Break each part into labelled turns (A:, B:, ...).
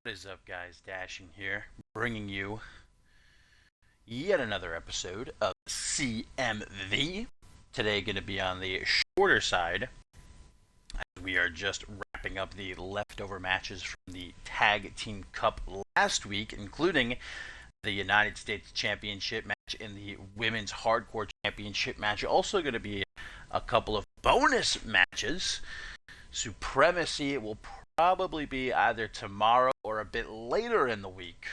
A: What is up, guys? Dashing here, bringing you yet another episode of CMV. Today, going to be on the shorter side, as we are just wrapping up the leftover matches from the Tag Team Cup last week, including the United States Championship match and the Women's Hardcore Championship match. Also, going to be a couple of bonus matches. Supremacy will probably be either tomorrow or a bit later in the week.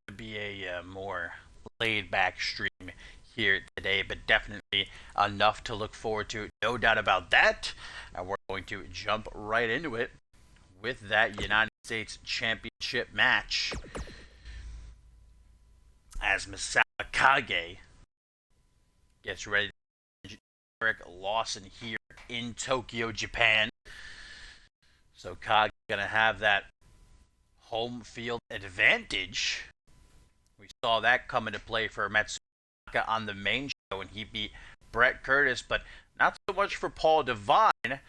A: Gonna be a more laid-back stream here today, but definitely enough to look forward to, no doubt about that. And we're going to jump right into it with that United States Championship match, as Misawa Kage gets ready to Jerik Lawson here in Tokyo, Japan. So Kage going to have that home field advantage. We saw that come into play for Matsuoka on the main show when he beat Brett Curtis, but not so much for Paul Devine.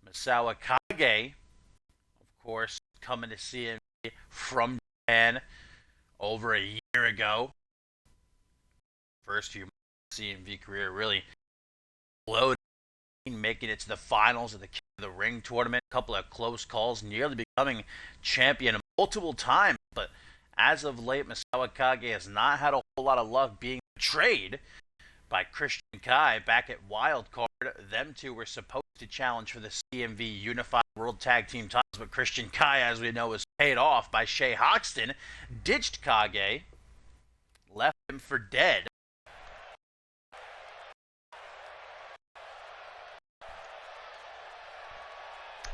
A: Misawa Kage, of course, coming to CMV from Japan over a year ago. First few months of CMV career really exploded, making it to the finals of the King of the Ring tournament. A couple of close calls, nearly becoming champion multiple times. But as of late, Misawa Kage has not had a whole lot of luck, being betrayed by Christian Kai back at Wildcard. Them two were supposed to challenge for the CMV Unified World Tag Team titles, but Christian Kai, as we know, was paid off by Shay Hoxton, ditched Kage, left him for dead.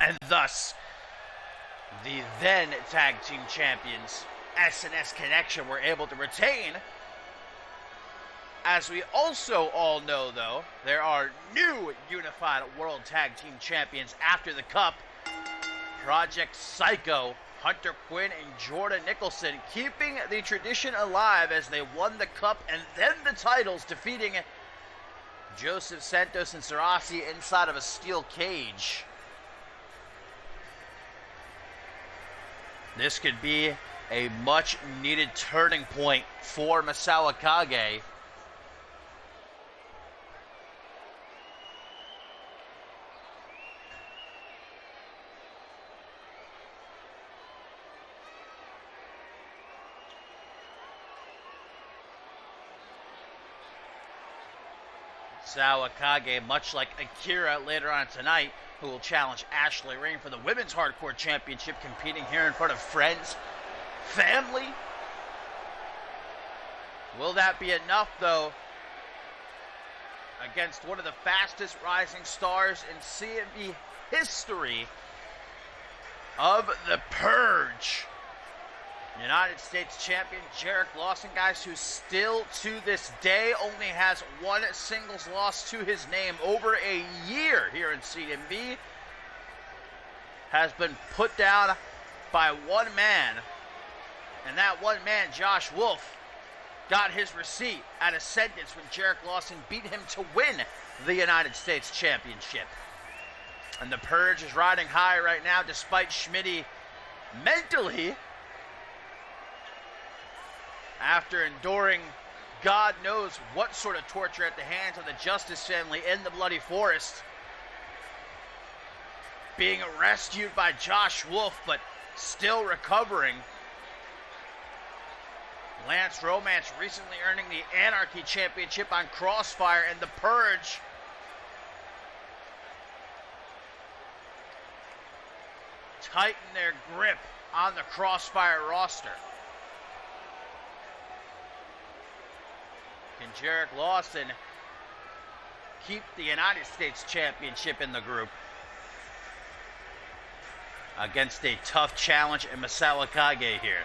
A: And thus, the then Tag Team Champions, SNS Connection, were able to retain. As we also all know, though, there are new Unified World Tag Team Champions after the Cup. Project Psycho, Hunter Quinn, and Jordan Nicholson, keeping the tradition alive as they won the Cup and then the titles, defeating Joseph Santos and Sarasi inside of a steel cage. This could be a much-needed turning point for Misawa Kage. Misawa Kage, much like Akira later on tonight, who will challenge Ashley Rain for the Women's Hardcore Championship, competing here in front of friends, family. Will that be enough, though, against one of the fastest rising stars in CMV history of the Purge? United States champion Jerik Lawson, guys, who still to this day only has one singles loss to his name over a year here in CMV, has been put down by one man, and that one man, Josh Wolf, got his receipt at Ascendance when Jerik Lawson beat him to win the United States Championship. And the Purge is riding high right now, despite Schmitty mentally, after enduring God knows what sort of torture at the hands of the Justice family in the Bloody Forest, being rescued by Josh Wolf, but still recovering. Lance Romance recently earning the Anarchy Championship on Crossfire, and the Purge tighten their grip on the Crossfire roster. Can Jerik Lawson keep the United States Championship in the group against a tough challenge in Misawa Kage here?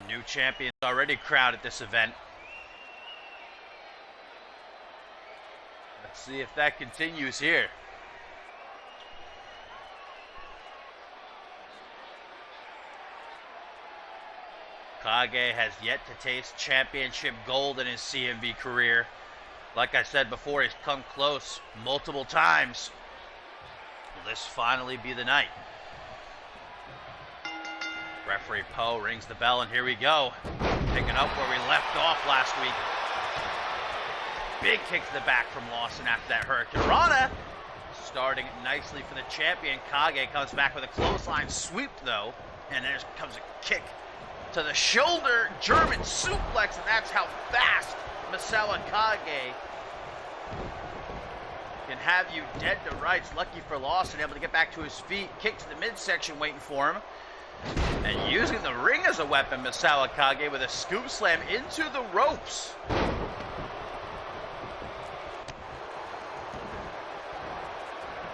A: New champions already crowned at this event. Let's see if that continues here. Kage has yet to taste championship gold in his CMV career. Like I said before, he's come close multiple times. Will this finally be the night? Referee Poe rings the bell, and here we go. Picking up where we left off last week. Big kick to the back from Lawson after that Hurricane Rana. Starting nicely for the champion. Kage comes back with a clothesline sweep, though. And there comes a kick to the shoulder. German suplex, and that's how fast Misawa Kage can have you dead to rights. Lucky for Lawson, able to get back to his feet. Kick to the midsection waiting for him. And using the ring as a weapon, Misawa Kage with a scoop slam into the ropes.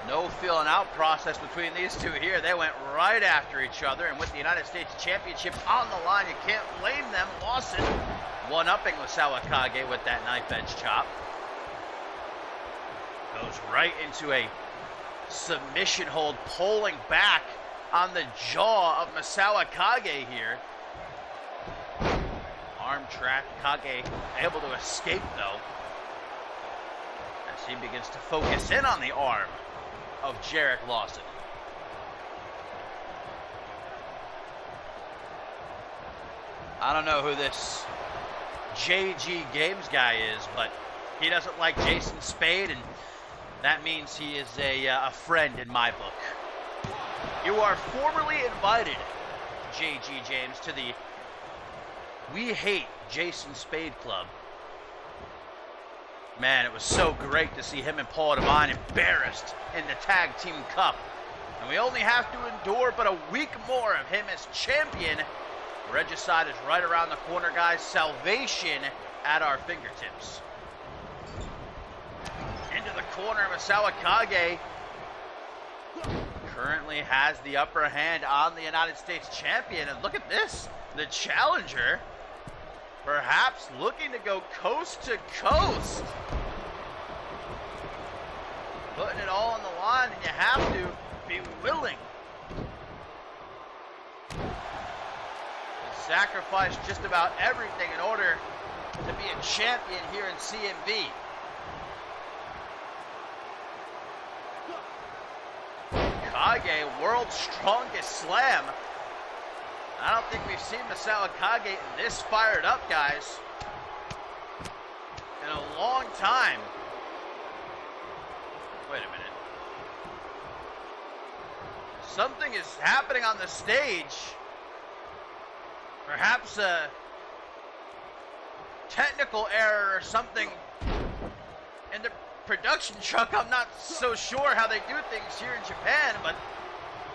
A: No feeling out process between these two here. They went right after each other, and with the United States Championship on the line, you can't blame them. Lawson one-upping Misawa Kage with that knife edge chop. Goes right into a submission hold, pulling back on the jaw of Misawa Kage here. Arm track, Kage able to escape though, as he begins to focus in on the arm of Jerik Lawson. I don't know who this JG Games guy is, but he doesn't like Jason Spade, and that means he is a friend in my book. You are formally invited, JG James, to the We Hate Jason Spade Club. Man, it was so great to see him and Paul Devine embarrassed in the Tag Team Cup. And we only have to endure but a week more of him as champion. Regicide is right around the corner, guys. Salvation at our fingertips. Into the corner, Misawa Kage currently has the upper hand on the United States champion. And look at this, the challenger perhaps looking to go coast to coast. Putting it all on the line, and you have to be willing to sacrifice just about everything in order to be a champion here in CMV. Kage, world's strongest slam. I don't think we've seen Misawa Kage this fired up, guys, in a long time. Wait a minute. Something is happening on the stage. Perhaps a technical error or something in the production truck. I'm not so sure how they do things here in Japan, but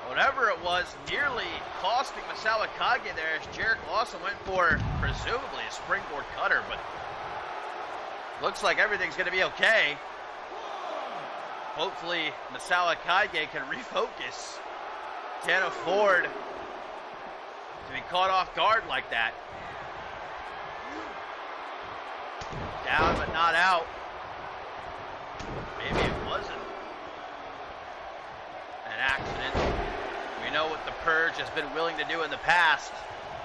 A: whatever it was, nearly costing Misawa Kage there as Jerik Lawson went for presumably a springboard cutter, but looks like everything's going to be okay. Hopefully Misawa Kage can refocus. Can't afford to be caught off guard like that. Down but not out. Maybe it wasn't an accident. We know what the Purge has been willing to do in the past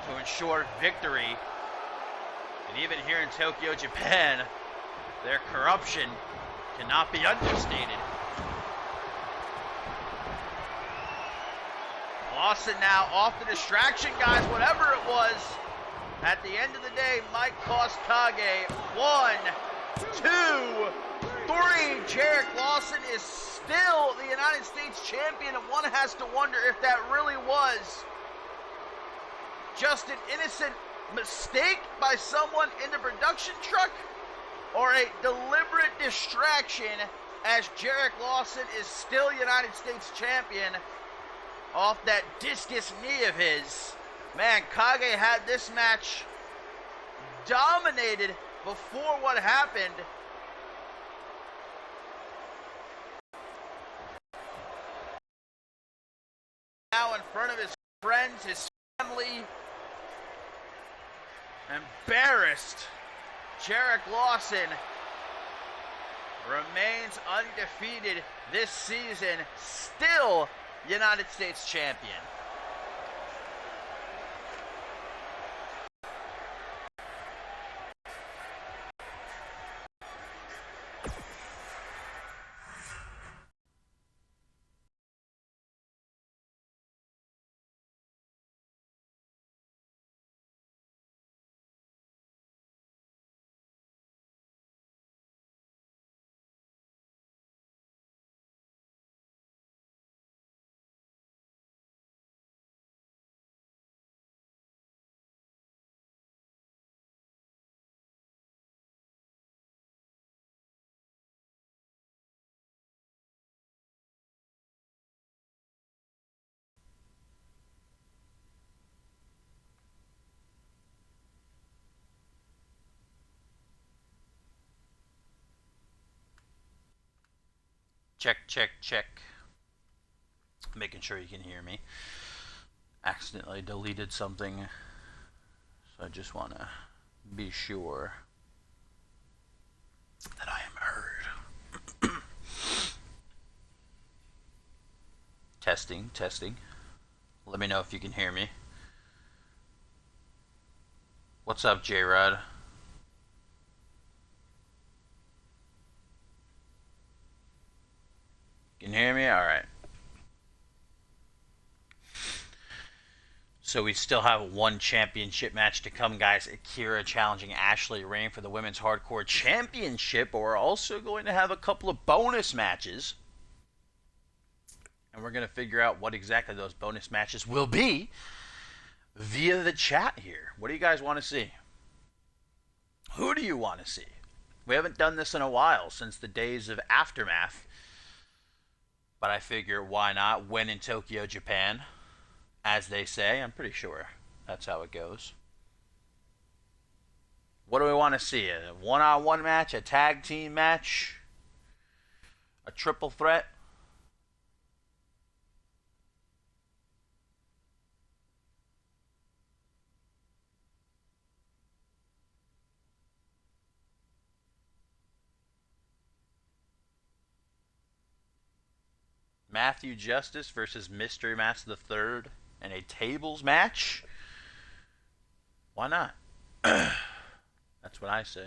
A: to ensure victory. And even here in Tokyo, Japan, their corruption cannot be understated. Lawson now off the distraction, guys. Whatever it was, at the end of the day, might cost Kage 1, 2, 3. Jerik Lawson is still the United States champion, and one has to wonder if that really was just an innocent mistake by someone in the production truck or a deliberate distraction, as Jerik Lawson is still United States champion off that discus knee of his. Man, Kage had this match dominated before what happened. Now in front of his friends, his family, embarrassed. Jerik Lawson remains undefeated this season, still United States champion. Check, check, check. Making sure you can hear me. Accidentally deleted something, so I just want to be sure that I am heard. Testing, testing. Let me know if you can hear me. What's up, J-Rod? Can you hear me? Alright. So we still have one championship match to come, guys. Akira challenging Ashley Rain for the Women's Hardcore Championship. But we're also going to have a couple of bonus matches. And we're going to figure out what exactly those bonus matches will be via the chat here. What do you guys want to see? Who do you want to see? We haven't done this in a while, since the days of Aftermath. But I figure, why not? Win in Tokyo, Japan. As they say, I'm pretty sure that's how it goes. What do we want to see? A one-on-one match? A tag team match? A triple threat? Matthew Justice versus Mystery Master the Third in a tables match? Why not? That's what I say.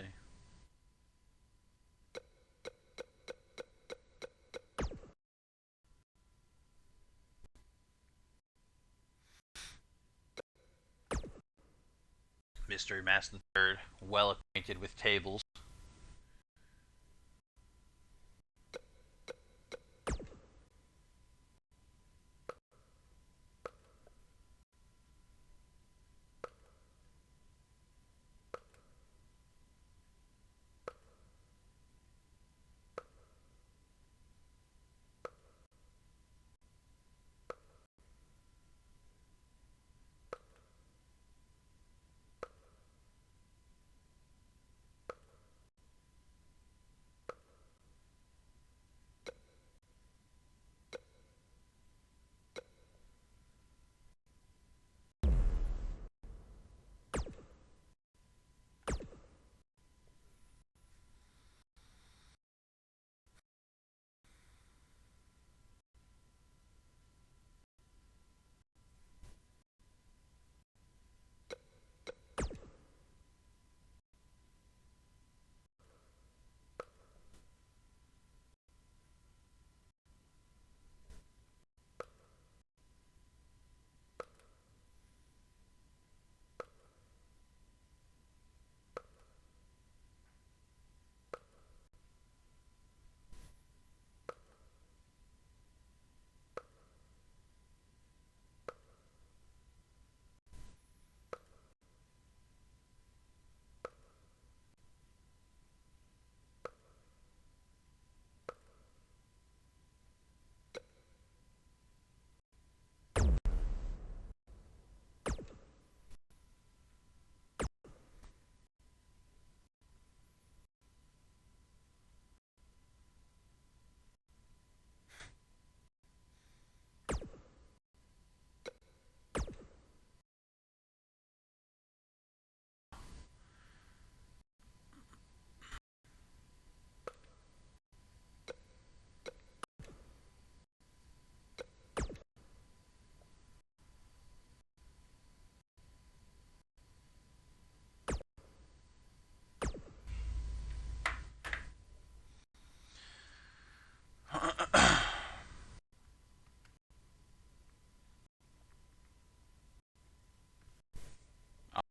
A: Mystery Master the Third, well acquainted with tables.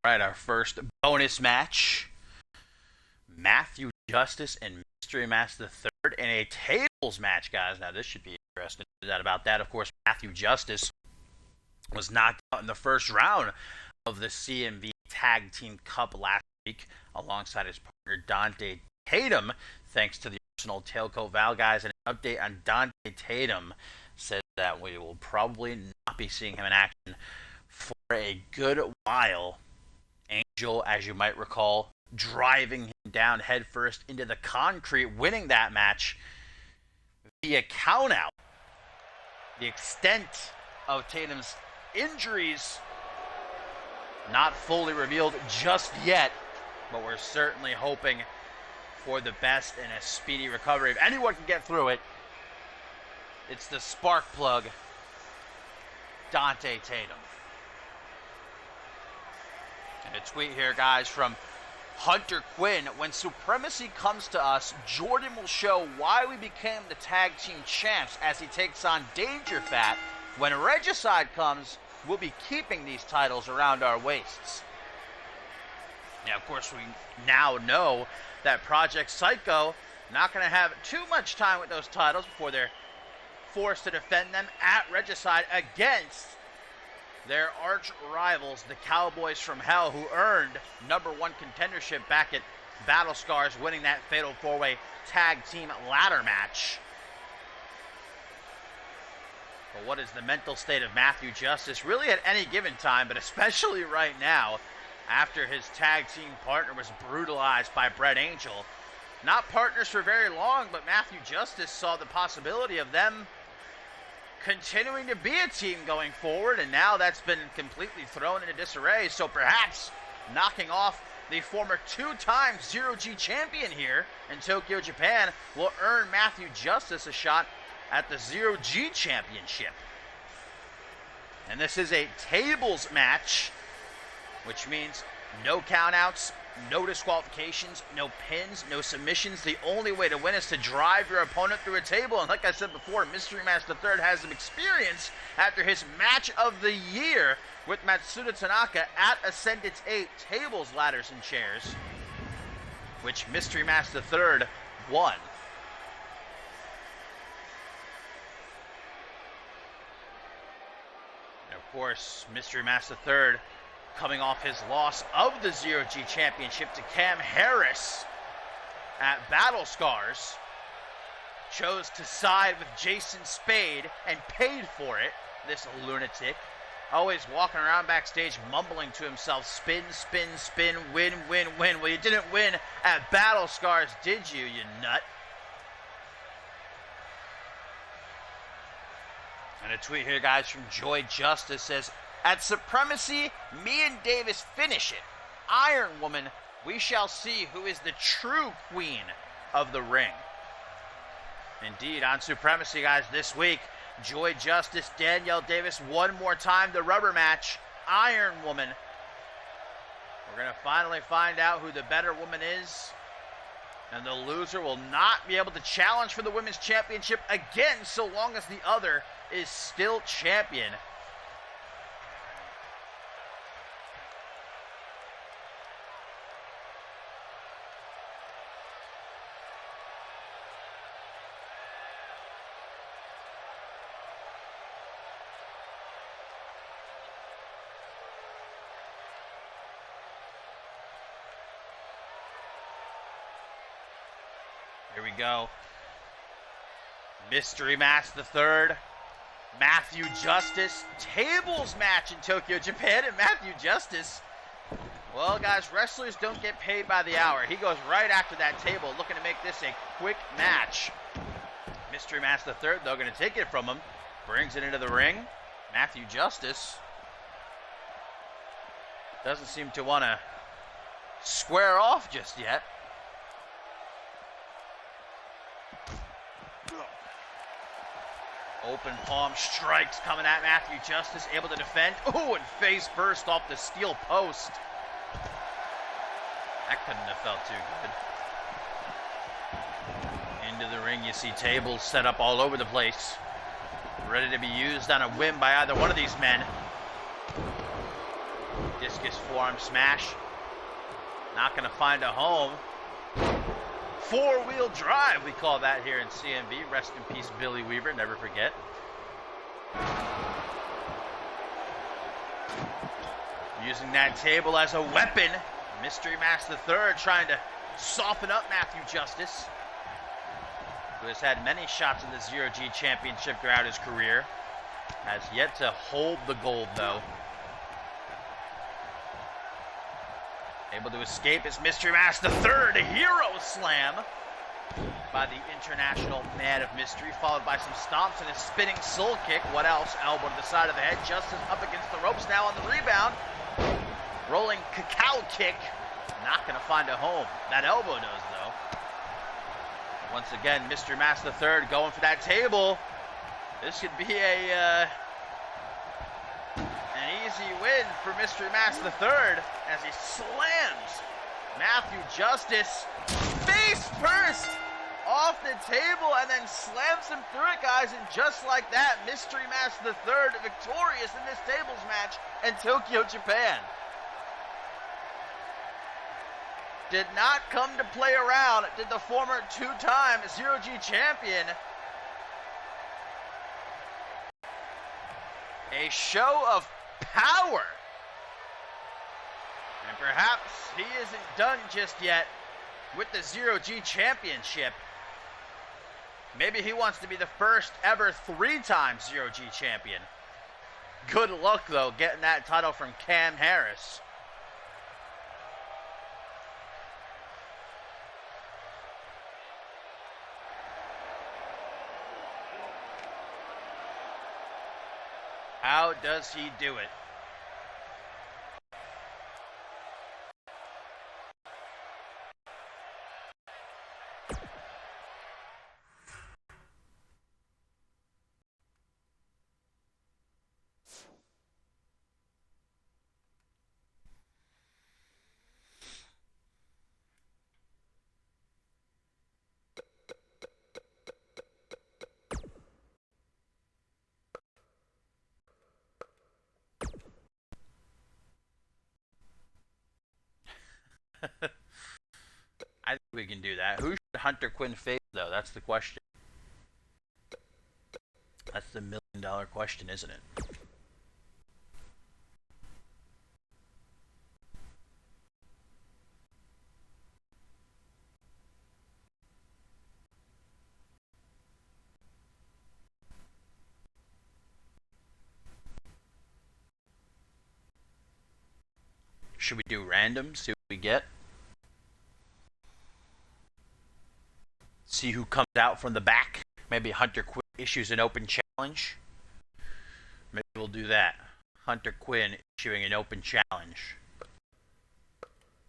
A: Alright, our first bonus match. Matthew Justice and Mystery Master the Third in a tables match, guys. Now this should be interesting. No doubt about that. Of course, Matthew Justice was knocked out in the first round of the CMV Tag Team Cup last week alongside his partner Dante Tatum, thanks to the Arsenal Tailcoat Val, guys. And an update on Dante Tatum says that we will probably not be seeing him in action for a good while. Angel, as you might recall, driving him down headfirst into the concrete, winning that match be a count out. The extent of Tatum's injuries not fully revealed just yet, but we're certainly hoping for the best and a speedy recovery. If anyone can get through it, it's the spark plug, Dante Tatum. And a tweet here, guys, from Hunter Quinn. When supremacy comes to us, Jordan will show why we became the tag team champs as he takes on Danger Fat. When Regicide comes, we'll be keeping these titles around our waists. Now, of course, we now know that Project Psycho not going to have too much time with those titles before they're forced to defend them at Regicide against their arch rivals, the Cowboys from Hell, who earned #1 contendership back at Battle Scars, winning that Fatal 4-Way Tag Team Ladder match. But what is the mental state of Matthew Justice really at any given time, but especially right now, after his tag team partner was brutalized by Brett Angel? Not partners for very long, but Matthew Justice saw the possibility of them continuing to be a team going forward, and now that's been completely thrown into disarray. So perhaps knocking off the former two-time Zero-G champion here in Tokyo, Japan, will earn Matthew Justice a shot at the Zero-G championship. And this is a tables match, which means no countouts, no disqualifications, no pins, no submissions. The only way to win is to drive your opponent through a table. And like I said before, Mystery Master III has some experience after his match of the year with Matsuda Tanaka at Ascendance 8, tables, ladders, and chairs, which Mystery Master III won. And of course, Mystery Master III, coming off his loss of the Zero-G Championship to Cam Harris at Battle Scars, chose to side with Jason Spade and paid for it, this lunatic. Always walking around backstage mumbling to himself, spin, spin, spin, win, win, win. Well, you didn't win at Battle Scars, did you, you nut? And a tweet here, guys, from Joy Justice says, "At Supremacy, me and Davis finish it. Iron Woman, we shall see who is the true queen of the ring." Indeed, on Supremacy, guys, this week, Joy Justice, Danielle Davis, one more time, the rubber match, Iron Woman. We're going to finally find out who the better woman is, and the loser will not be able to challenge for the Women's Championship again so long as the other is still champion. Here we go. Mystery Mask III, Matthew Justice, tables match in Tokyo, Japan, and Matthew Justice. Well, guys, wrestlers don't get paid by the hour. He goes right after that table, looking to make this a quick match. Mystery Mask III, though, going to take it from him. Brings it into the ring. Matthew Justice doesn't seem to want to square off just yet. Open palm strikes coming at Matthew Justice, able to defend. Oh, and face first off the steel post. That couldn't have felt too good. Into the ring, you see tables set up all over the place, ready to be used on a whim by either one of these men. Discus forearm smash. Not going to find a home. Four-wheel drive, we call that here in CMV. Rest in peace, Billy Weaver, never forget. Using that table as a weapon. Mystery Mask III trying to soften up Matthew Justice, who has had many shots in the Zero-G Championship throughout his career. Has yet to hold the gold, though. Able to escape is Mystery Mask III, a hero slam. by the international man of mystery, followed by some stomps and a spinning soul kick. What else? Elbow to the side of the head. Justin up against the ropes now on the rebound. Rolling cacao kick. Not going to find a home. That elbow does, though. Once again, Mystery Mass III going for that table. This could be an easy win for Mystery Mass III as he slams Matthew Justice face first off the table and then slams him through it, guys. And just like that, Mystery Mass III victorious in this tables match in Tokyo, Japan. Did not come to play around, did the former two-time Zero-G champion. A show of power. And perhaps he isn't done just yet with the Zero-G championship. Maybe he wants to be the first ever three-time Zero-G champion. Good luck, though, getting that title from Cam Harris. How does he do it? I think we can do that. Who should Hunter Quinn face, though? That's the question. That's the million-dollar question, isn't it? Should we do random? See what we get? See who comes out from the back. Maybe Hunter Quinn issues an open challenge. Maybe we'll do that. Hunter Quinn issuing an open challenge.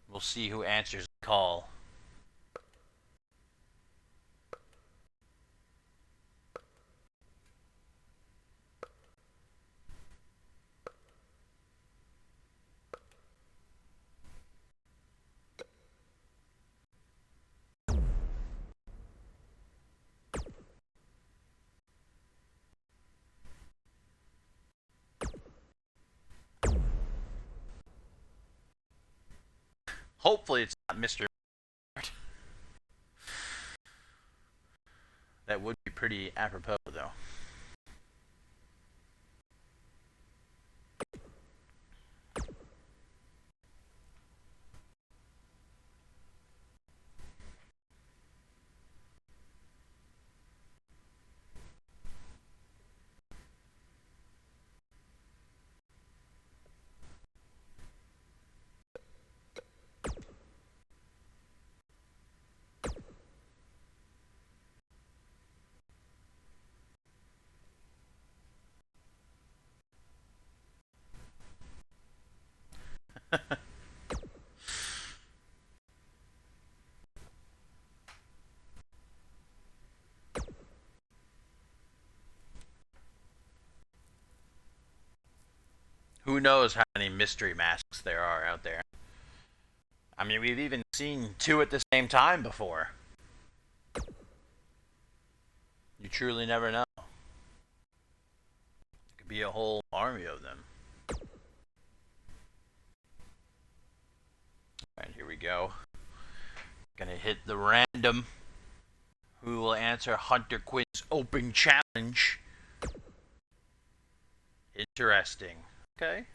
A: We'll see who answers the call. Hopefully it's not Mr. That would be pretty apropos, though. Who knows how many mystery masks there are out there? I mean, we've even seen two at the same time before. You truly never know. It could be a whole army of them. Alright, here we go. Gonna hit the random. Who will answer Hunter Quinn's open challenge? Interesting. Okay.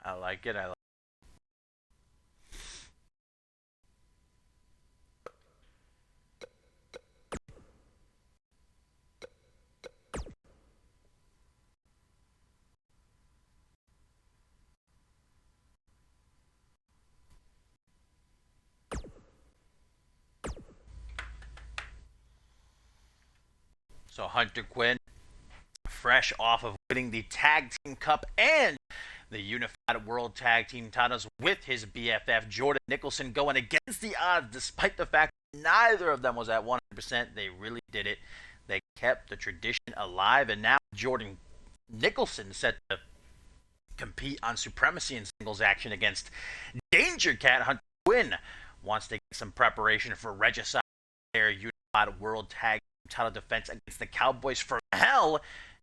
A: I like it. I like it. So Hunter Quinn, fresh off of winning the Tag Team Cup and the Unified World Tag Team titles with his BFF Jordan Nicholson, going against the odds despite the fact neither of them was at 100%. They really did it. They kept the tradition alive, and now Jordan Nicholson set to compete on Supremacy in singles action against Danger Cat. Hunter Quinn wants to get some preparation for Regicide, their Unified World Tag Team title defense against the Cowboys from Hell,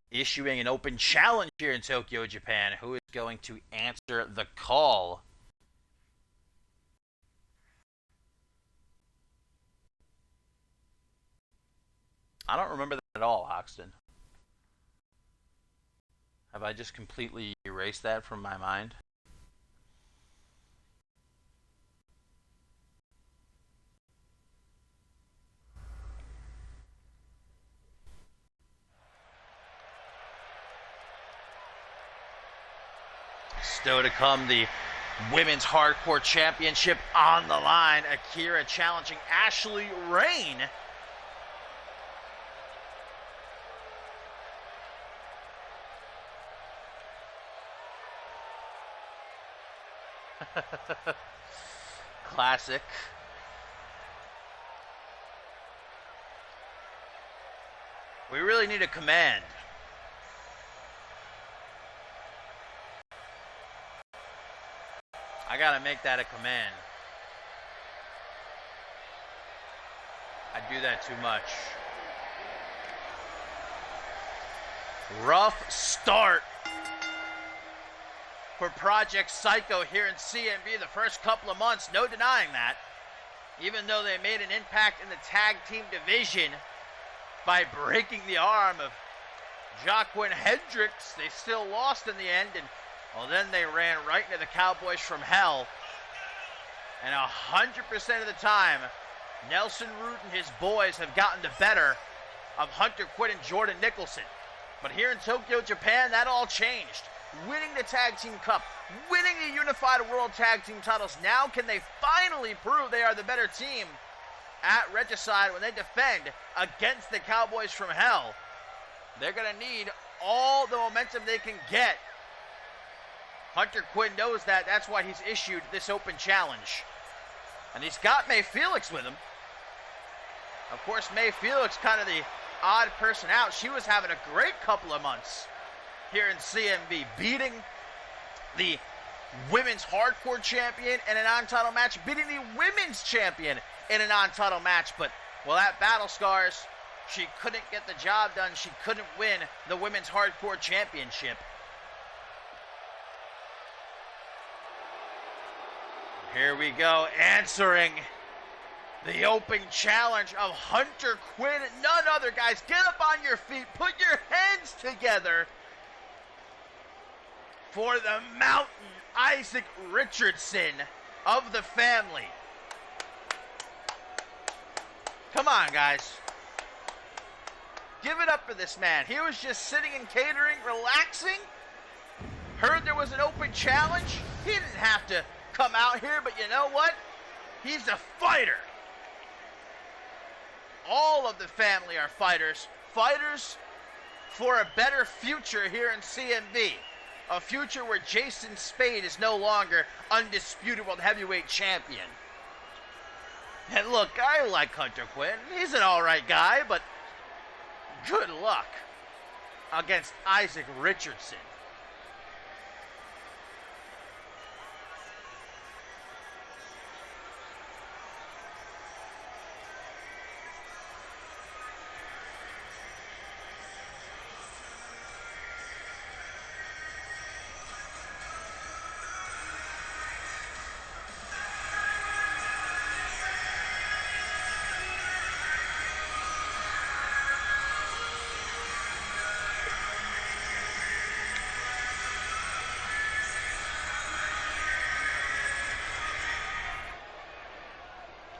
A: issuing an open challenge here in Tokyo, Japan. Who is going to answer the call? I don't remember that at all, Hoxton. Have I just completely erased that from my mind? Still to come, the Women's Hardcore Championship on the line. Akira challenging Ashley Rain. Classic. We really need a command. I gotta make that a command. I do that too much. Rough start for Project Psycho here in CMV the first couple of months, no denying that. Even though they made an impact in the tag team division by breaking the arm of Jacqueline Hendricks, they still lost in the end, and well, then they ran right into the Cowboys from Hell. And 100% of the time, Nelson Root and his boys have gotten the better of Hunter Quinn and Jordan Nicholson. But here in Tokyo, Japan, that all changed. Winning the Tag Team Cup, winning the Unified World Tag Team titles. Now can they finally prove they are the better team at Regicide when they defend against the Cowboys from Hell? They're going to need all the momentum they can get. Hunter Quinn knows that. That's why he's issued this open challenge. And he's got May Felix with him. Of course, May Felix, kind of the odd person out. She was having a great couple of months here in CMV, beating the Women's Hardcore Champion in a non-title match, beating the Women's Champion in a non-title match. But, well, at Battle Scars, she couldn't get the job done. She couldn't win the Women's Hardcore Championship. Here we go, answering the open challenge of Hunter Quinn. None other, guys. Get up on your feet. Put your hands together for the Mountain Isaac Richardson of the family. Come on, guys. Give it up for this man. He was just sitting and catering, relaxing. Heard there was an open challenge. He didn't have to come out here, but you know what? He's a fighter. All of the family are fighters. Fighters for a better future here in CMV. A future where Jason Spade is no longer undisputed world heavyweight champion. And look, I like Hunter Quinn. He's an alright guy, but good luck against Isaac Richardson.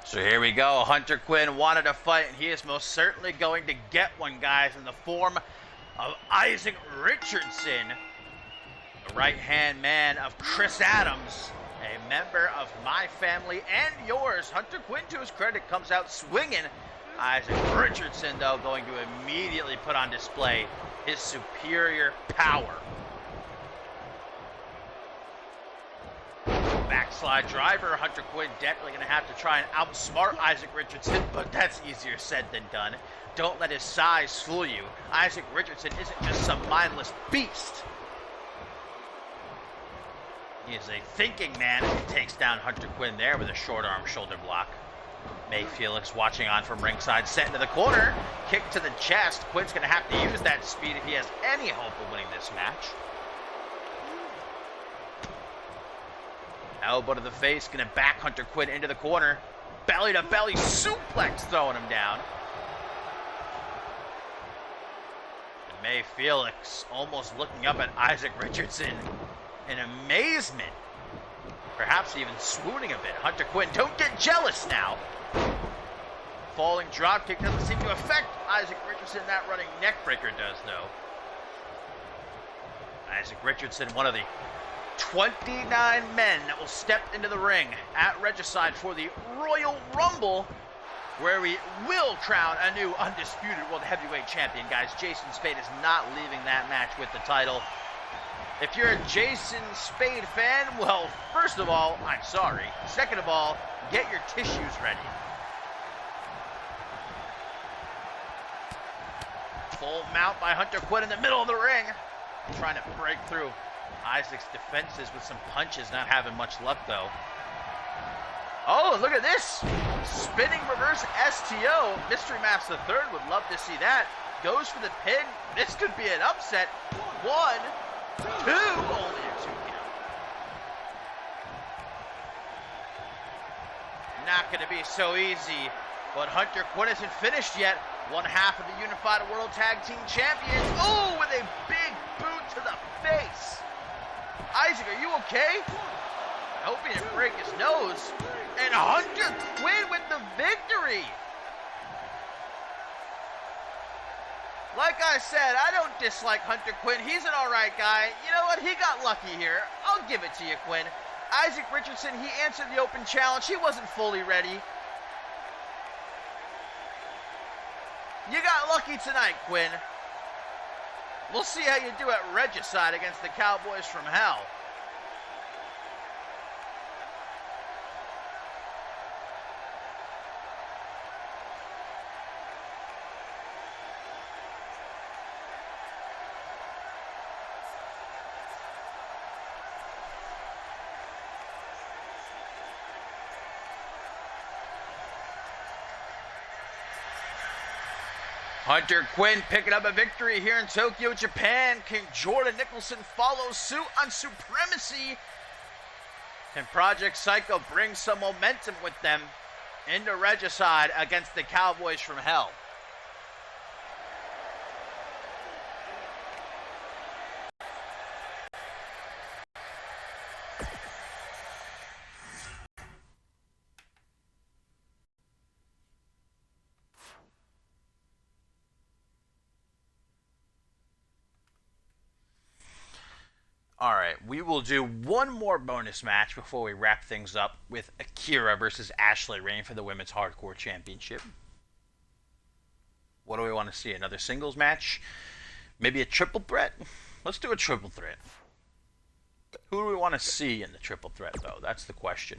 A: So here we go. Hunter Quinn wanted a fight, and he is most certainly going to get one, guys, in the form of Isaac Richardson, the right-hand man of Chris Adams, a member of my family and yours. Hunter Quinn, to his credit, comes out swinging Isaac Richardson, though, going to immediately put on display his superior power. Backslide driver. Hunter Quinn definitely going to have to try and outsmart Isaac Richardson, but that's easier said than done. Don't let his size fool you. Isaac Richardson isn't just some mindless beast. He is a thinking man as he takes down Hunter Quinn there with a short arm shoulder block. May Felix watching on from ringside, set into the corner. Kick to the chest. Quinn's going to have to use that speed if he has any hope of winning this match. Elbow to the face, going to back Hunter Quinn into the corner. Belly to belly suplex, throwing him down. And May Felix almost looking up at Isaac Richardson in amazement. Perhaps even swooning a bit. Hunter Quinn, don't get jealous now. Falling dropkick doesn't seem to affect Isaac Richardson. That running neckbreaker does, though. Isaac Richardson, one of the 29 men that will step into the ring at Regicide for the Royal Rumble, where we will crown a new undisputed World Heavyweight Champion, guys. Jason Spade is not leaving that match with the title. If you're a Jason Spade fan, well, first of all, I'm sorry. Second of all, get your tissues ready. Full mount by Hunter Quinn in the middle of the ring. Trying to break through Isaac's defenses with some punches, not having much luck, though. Oh, look at this. Spinning reverse STO. Mystery Mask III would love to see that. Goes for the pin. This could be an upset. 1, 2, only a 2 count. Not going to be so easy, but Hunter Quinn isn't finished yet. One half of the Unified World Tag Team Champions. Oh, with a big boot to the face. Isaac, are you okay? I hope he didn't break his nose. And Hunter Quinn with the victory. Like I said, I don't dislike Hunter Quinn. He's an all right guy. You know what? He got lucky here. I'll give it to you, Quinn. Isaac Richardson, he answered the open challenge. He wasn't fully ready. You got lucky tonight, Quinn. We'll see how you do at Regicide against the Cowboys from Hell. Hunter Quinn picking up a victory here in Tokyo, Japan. Can Jordan Nicholson follow suit on Supremacy? Can Project Psycho bring some momentum with them into Regicide against the Cowboys from Hell? All right, we will do one more bonus match before we wrap things up with Akira versus Ashley Rain for the Women's Hardcore Championship. What do we want to see? Another singles match? Maybe a triple threat? Let's do a triple threat. Who do we want to see in the triple threat, though? That's the question.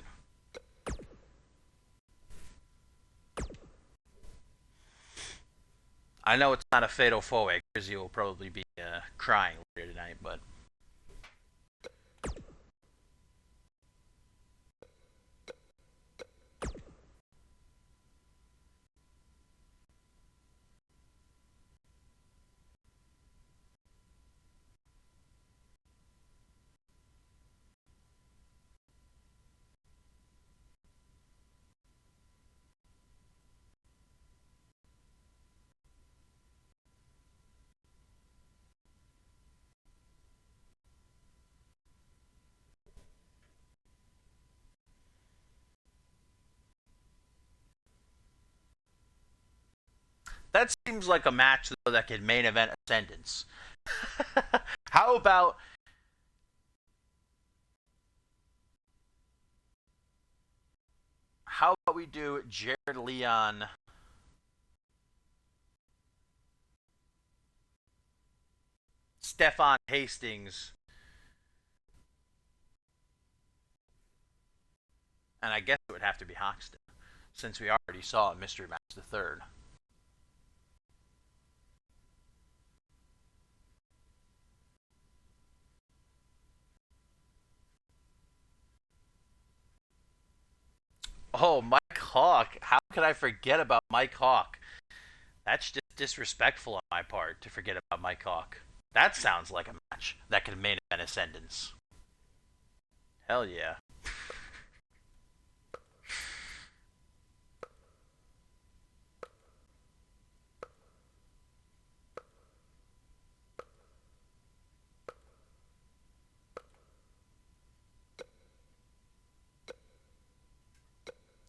A: I know it's not a fatal four-way because you will probably be crying later tonight, but... That seems like a match, though, that could main event Ascendance. How about we do Jared Leon Stefan Hastings. And I guess it would have to be Hoxton, since we already saw Mystery Match the third. Oh, Mike Hawk. How could I forget about Mike Hawk? That's just disrespectful on my part to forget about Mike Hawk. That sounds like a match that could main event Ascendance. Hell yeah.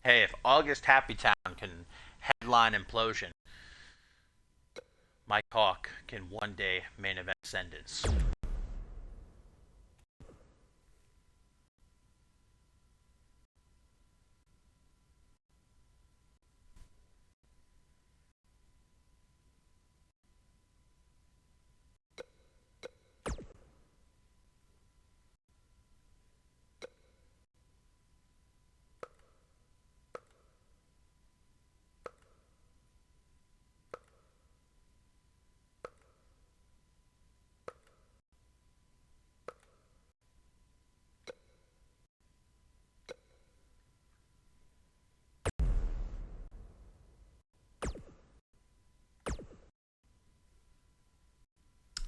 A: Hey, if August Happy Town can headline Implosion, Mike Hawk can one day main event Ascendance.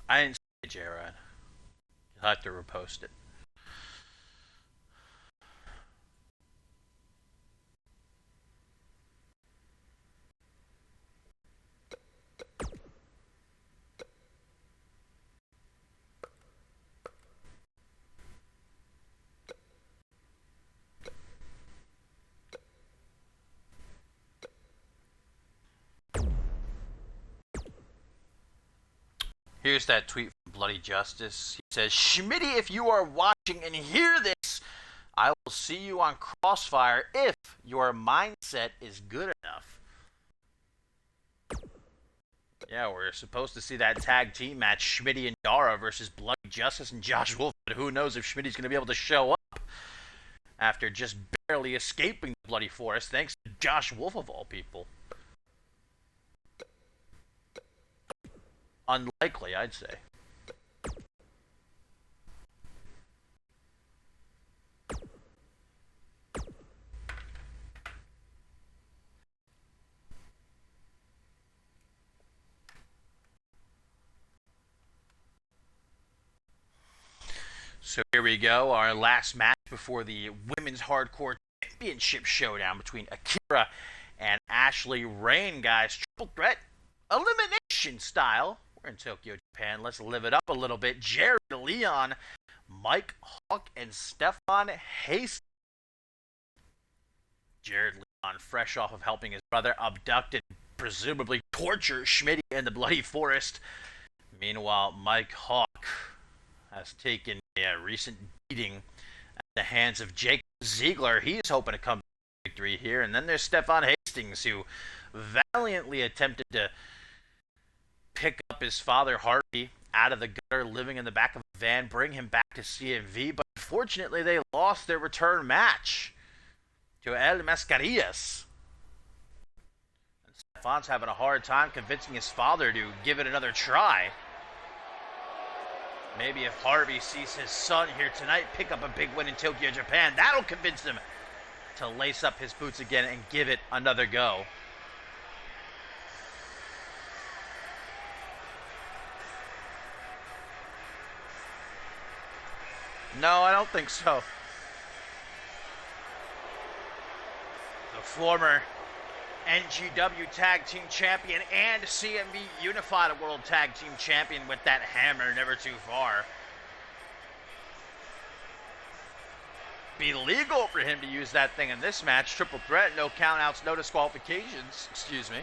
A: I didn't say Jared. You'll have to repost it. Here's that tweet from Bloody Justice. He says, Schmitty, if you are watching and hear this, I will see you on Crossfire if your mindset is good enough. Yeah, we're supposed to see that tag team match, Schmitty and Yara versus Bloody Justice and Josh Wolf, but who knows if Schmitty's going to be able to show up after just barely escaping the Bloody Forest, thanks to Josh Wolf of all people. Unlikely, I'd say. So here we go, our last match before the Women's Hardcore Championship showdown between Akira and Ashley Rain, guys. Triple threat, elimination style. We're in Tokyo, Japan. Let's live it up a little bit. Jared Leon, Mike Hawk, and Stefan Hastings. Jared Leon, fresh off of helping his brother abduct and presumably torture Schmitty in the Bloody Forest. Meanwhile, Mike Hawk has taken a recent beating at the hands of Jake Ziegler. He's hoping to come to victory here. And then there's Stefan Hastings, who valiantly attempted to pick up his father, Harvey, out of the gutter, living in the back of a van, bring him back to CMV. But unfortunately, they lost their return match to El Mascarillas. And Stefan's having a hard time convincing his father to give it another try. Maybe if Harvey sees his son here tonight pick up a big win in Tokyo, Japan, that'll convince him to lace up his boots again and give it another go. No, I don't think so. The former NGW Tag Team Champion and CMV Unified World Tag Team Champion with that hammer never too far. Be legal for him to use that thing in this match. Triple threat, no countouts, no disqualifications. Excuse me.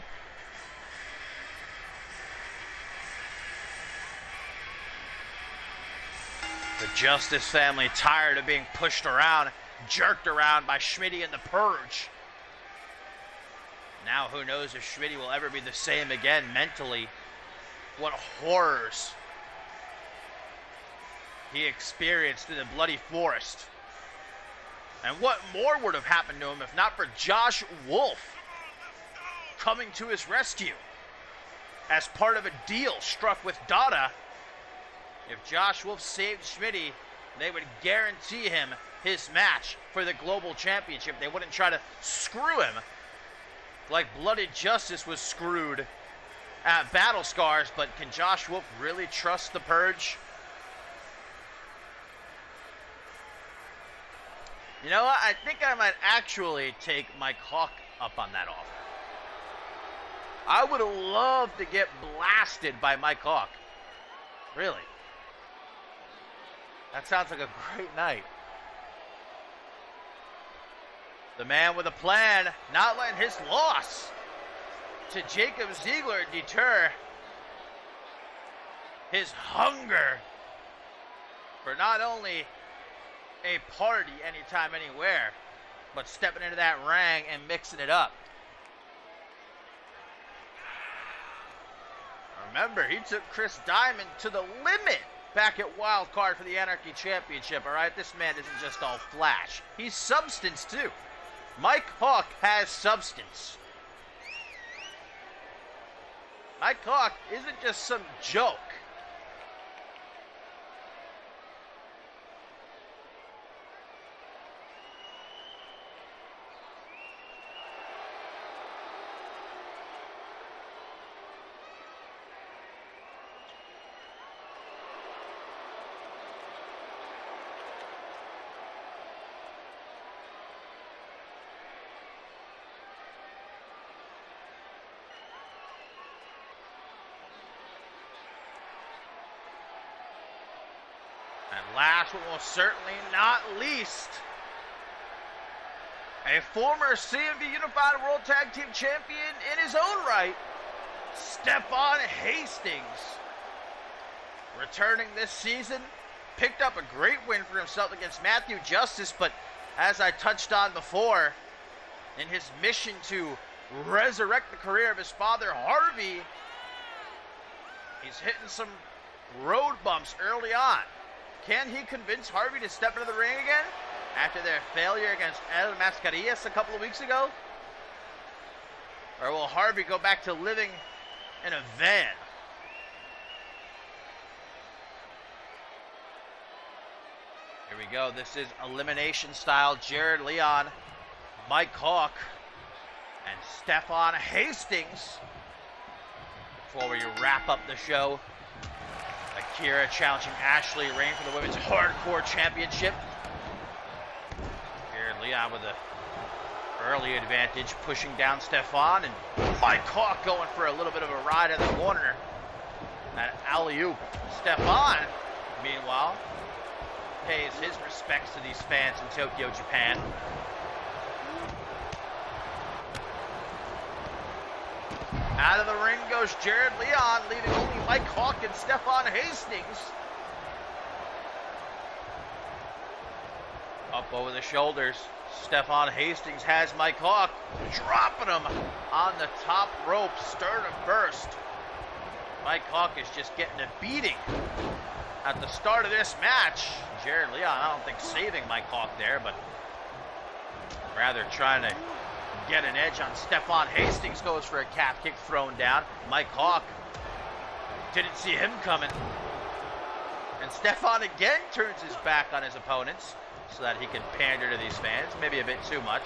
A: The Justice family tired of being pushed around, jerked around by Schmitty and the Purge. Now who knows if Schmitty will ever be the same again mentally. What horrors he experienced through the bloody forest. And what more would have happened to him if not for Josh Wolf coming to his rescue as part of a deal struck with Dada. If Josh Wolf saved Schmitty, they would guarantee him his match for the Global Championship. They wouldn't try to screw him like Bloody Justice was screwed at Battle Scars. But can Josh Wolf really trust the Purge? You know what? I think I might actually take Mike Hawk up on that offer. I would have loved to get blasted by Mike Hawk. Really. That sounds like a great night. The man with a plan, not letting his loss to Jacob Ziegler deter his hunger for not only a party anytime, anywhere, but stepping into that ring and mixing it up. Remember, he took Chris Diamond to the limit back at Wild Card for the Anarchy Championship, all right? This man isn't just all flash. He's substance, too. Mike Hawk has substance. Mike Hawk isn't just some joke. And last but most certainly not least, a former CMV Unified World Tag Team Champion in his own right, Stefan Hastings. Returning this season, picked up a great win for himself against Matthew Justice, but as I touched on before, in his mission to resurrect the career of his father, Harvey, he's hitting some road bumps early on. Can he convince Harvey to step into the ring again after their failure against El Mascarillas a couple of weeks ago? Or will Harvey go back to living in a van? Here we go. This is elimination style. Jared Leon, Mike Hawk, and Stefan Hastings. Before we wrap up the show, Akira challenging Ashley Rain for the Women's Hardcore Championship. Jared Leon with an early advantage, pushing down Stefan, and Mike Hawk going for a little bit of a ride in the corner. That alley-oop. Stefan, meanwhile, pays his respects to these fans in Tokyo, Japan. Out of the ring goes Jared Leon, leaving only Mike Hawk and Stefan Hastings. Up over the shoulders, Stefan Hastings has Mike Hawk, dropping him on the top rope, sternum first. Mike Hawk is just getting a beating at the start of this match. Jared Leon, I don't think saving Mike Hawk there, but rather trying to get an edge on Stefan Hastings. Goes for a calf kick thrown down. Mike Hawk didn't see him coming. And Stefan again turns his back on his opponents so that he can pander to these fans, maybe a bit too much.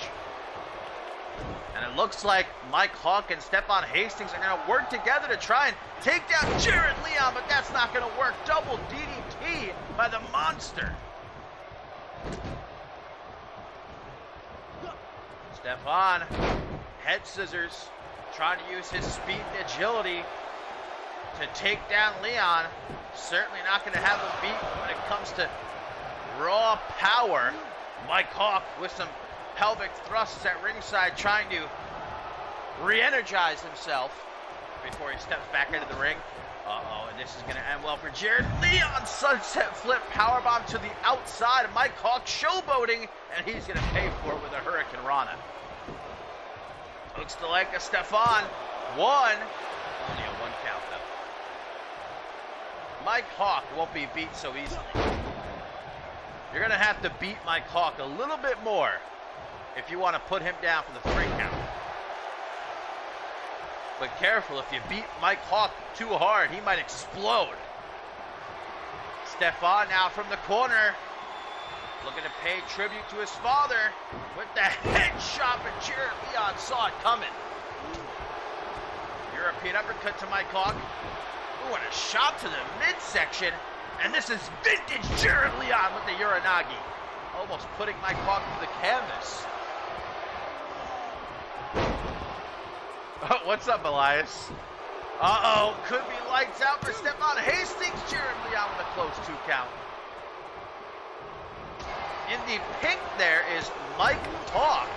A: And it looks like Mike Hawk and Stefan Hastings are going to work together to try and take down Jared Leon, but that's not going to work. Double DDT by the monster. Stefan, head scissors, trying to use his speed and agility to take down Leon. Certainly not going to have him beat when it comes to raw power. Mike Hawk with some pelvic thrusts at ringside, trying to re-energize himself before he steps back into the ring. Uh-oh, and this is going to end well for Jared Leon. Sunset flip powerbomb to the outside. Mike Hawk showboating, and he's going to pay for it with a Hurricane Rana. Looks to like a Stefan. One. Only a one count, though. Mike Hawk won't be beat so easily. You're going to have to beat Mike Hawk a little bit more if you want to put him down for the 3 count. But careful, if you beat Mike Hawk too hard, he might explode. Stefan now from the corner, looking to pay tribute to his father with the headshot, but Jerik Leon saw it coming. European uppercut to Mike Hawk. Ooh, and a shot to the midsection. And this is vintage Jerik Leon with the Uranagi. Almost putting Mike Hawk through the canvas. Oh, what's up, Elias? Uh-oh, could be lights out for Stefan Hastings. Jerik Leon with a close 2 count. In the pink there is Mike Hawk.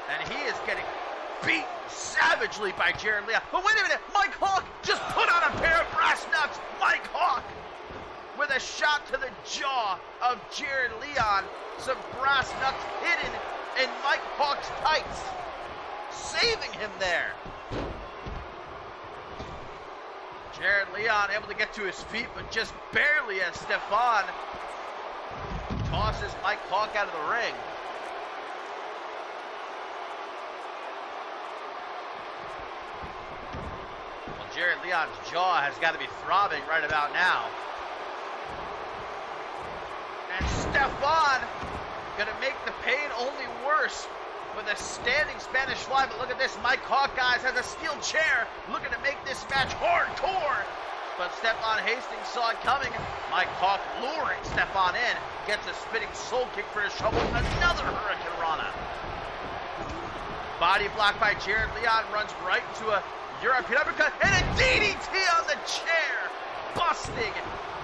A: And he is getting beat savagely by Jerik Leon. But wait a minute, Mike Hawk just put on a pair of brass knucks. Mike Hawk with a shot to the jaw of Jerik Leon. Some brass knucks hidden in Mike Hawk's tights, saving him there. Jerik Leon able to get to his feet, but just barely, as Stefan tosses Mike Hawk out of the ring. Well, Jerik Leon's jaw has got to be throbbing right about now. And Stefan gonna make the pain only worse with a standing Spanish fly. But look at this, Mike Hawk, guys, has a steel chair looking to make this match hardcore. But Stefan Hastings saw it coming. Mike Hawk luring Stefan in, gets a spinning soul kick for his trouble. Another Hurricane Rana. Body block by Jerik Leon, runs right into a European uppercut and a DDT on the chair, busting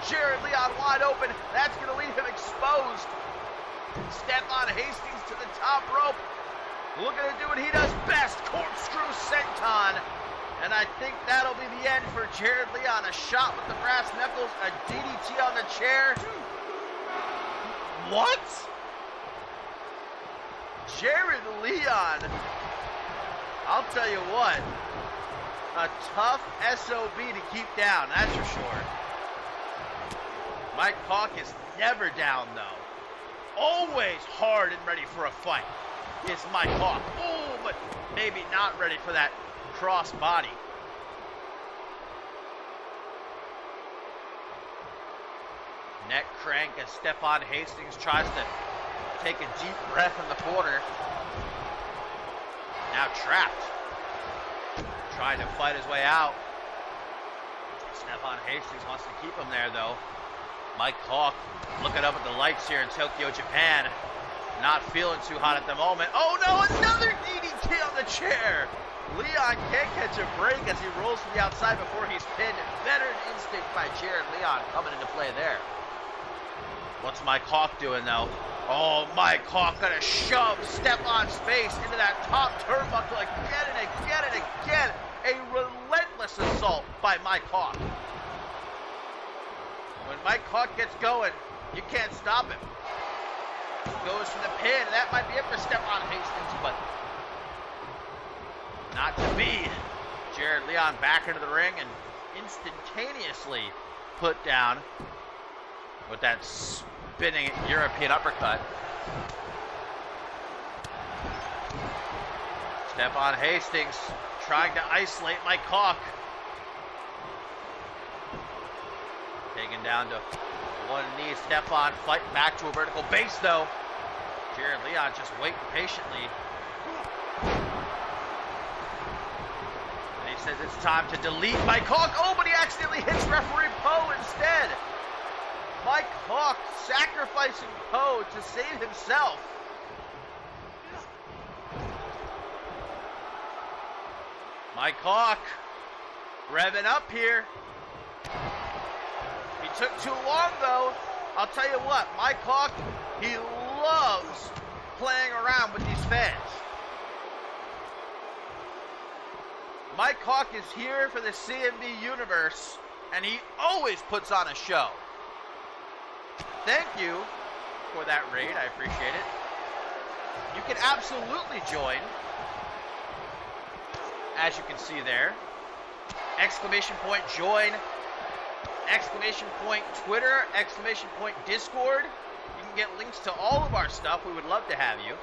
A: Jerik Leon wide open. That's going to leave him exposed. Stefan Hastings to the top rope, looking to do what he does best, corkscrew senton. And I think that'll be the end for Jerik Leon. A shot with the brass knuckles, a DDT on the chair. What? Jerik Leon, I'll tell you what, a tough SOB to keep down, that's for sure. Mike Hawk is never down, though. Always hard and ready for a fight is Mike Hawk. Oh, but maybe not ready for that cross body. Neck crank as Stefan Hastings tries to take a deep breath in the corner. Now trapped. Trying to fight his way out. Stefan Hastings wants to keep him there, though. Mike Hawk looking up at the lights here in Tokyo, Japan. Not feeling too hot at the moment. Oh no, another DDT on the chair. Leon can't catch a break as he rolls to the outside before he's pinned. Veteran instinct by Jerik Leon coming into play there. What's Mike Hawk doing, though? Oh, Mike Hawk gonna shove Stefan's face into that top turnbuckle again and again and again. A relentless assault by Mike Hawk. When Mike Hawk gets going, you can't stop him. Goes for the pin, and that might be it for Stefan Hastings, but not to be. Jerik Leon back into the ring and instantaneously put down with that spinning European uppercut. Stefan Hastings trying to isolate Mike Hawk. Taken down to one knee. Stefan fighting back to a vertical base, though. Jerik Leon just waiting patiently. And he says it's time to delete Mike Hawk. Oh, but he accidentally hits referee Poe instead. Mike Hawk sacrificing Poe to save himself. Mike Hawk revving up here. He took too long, though. I'll tell you what, Mike Hawk, he loves playing around with these fans. Mike Hawk is here for the CMV universe, and he always puts on a show. Thank you for that raid. I appreciate it. You can absolutely join, as you can see there. Exclamation point join. Exclamation point Twitter. Exclamation point Discord. You can can get links to all of our stuff, we would love to have you.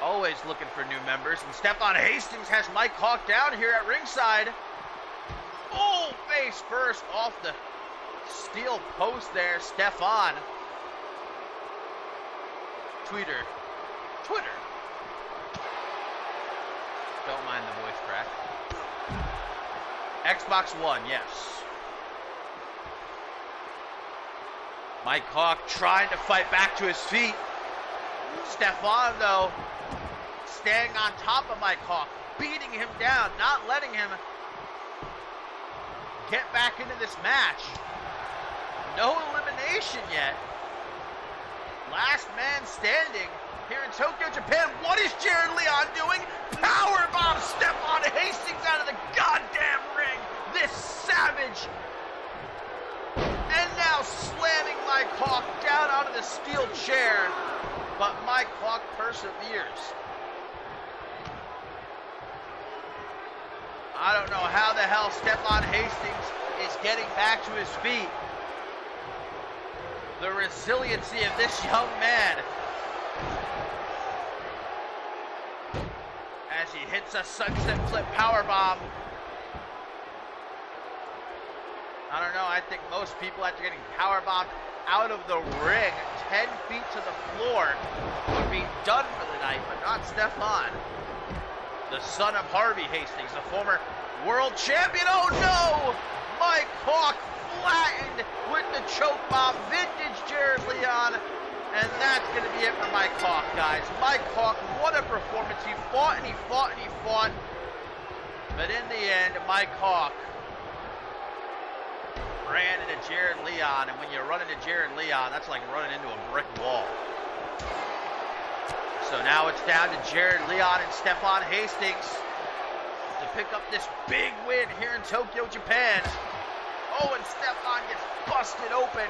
A: Always looking for new members. And Stefan Hastings has Mike Hawk down here at ringside. Full face first off the steel post there. Stefan. Twitter. Don't mind the voice crack. Xbox One, yes. Mike Hawk trying to fight back to his feet. Stefan, though, staying on top of Mike Hawk, beating him down, not letting him get back into this match. No elimination yet. Last man standing here in Tokyo, Japan. What is Jared Leon doing? Powerbomb Stefan Hastings out of the goddamn ring. This savage. And now slamming Mike Hawk down onto the steel chair. But Mike Hawk perseveres. I don't know how the hell Stefan Hastings is getting back to his feet. The resiliency of this young man. As he hits a sunset flip powerbomb. I don't know, I think most people after getting powerbombed out of the ring 10 feet to the floor would be done for the night, but not Stefan. The son of Harvey Hastings, the former world champion. Oh no! Mike Hawk flattened with the choke bomb. Vintage Jared Leon. And that's going to be it for Mike Hawk, guys. Mike Hawk, what a performance. He fought and he fought and he fought. But in the end, Mike Hawk ran into Jared Leon. And when you run into Jared Leon, that's like running into a brick wall. So now it's down to Jared Leon and Stefan Hastings to pick up this big win here in Tokyo, Japan. Oh, and Stefan gets busted open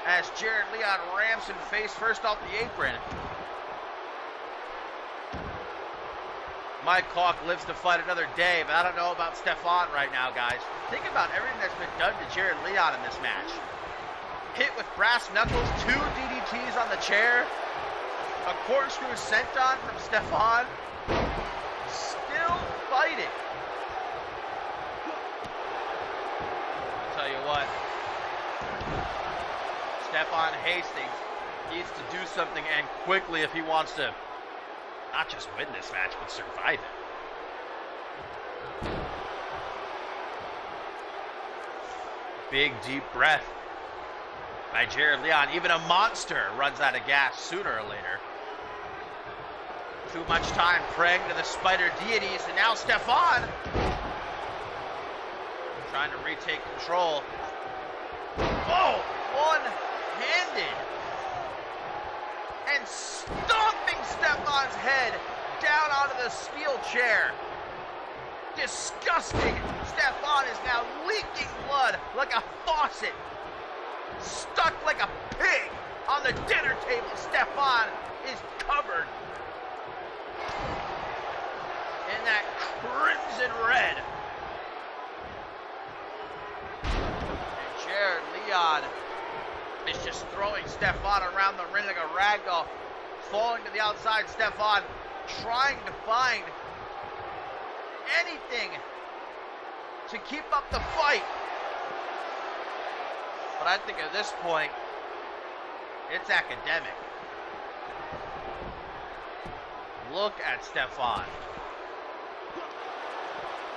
A: as Jared Leon rams him face first off the apron. Mike Hawk lives to fight another day, but I don't know about Stefan right now, guys. Think about everything that's been done to Jared Leon in this match. Hit with brass knuckles, 2 DDTs on the chair, a corkscrew senton from Stefan. Still fighting. I'll tell you what. Stefan Hastings needs to do something and quickly if he wants to not just win this match, but survive it. Big deep breath by Jared Leon. Even a monster runs out of gas sooner or later. Too much time praying to the spider deities, and now Stefan trying to retake control. Oh, one-handed. And stomping Stefan's head down onto the steel chair. Disgusting. Stefan is now leaking blood like a faucet. Stuck like a pig on the dinner table. Stefan is covered in that crimson red. And Jared Leon is just throwing Stefan around the ring like a ragdoll. Falling to the outside, Stefan trying to find anything to keep up the fight. But I think at this point, it's academic. Look at Stefan.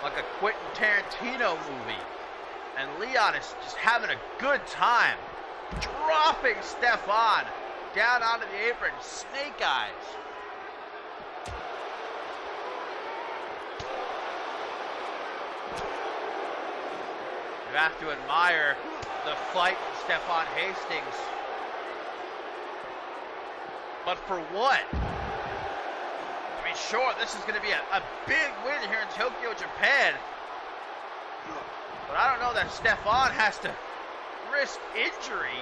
A: Like a Quentin Tarantino movie. And Leon is just having a good time. Dropping Stefan down onto the apron. Snake eyes. You have to admire the fight from Stefan Hastings. But for what? I mean, sure, this is going to be a big win here in Tokyo, Japan. But I don't know that Stefan has to risk injury.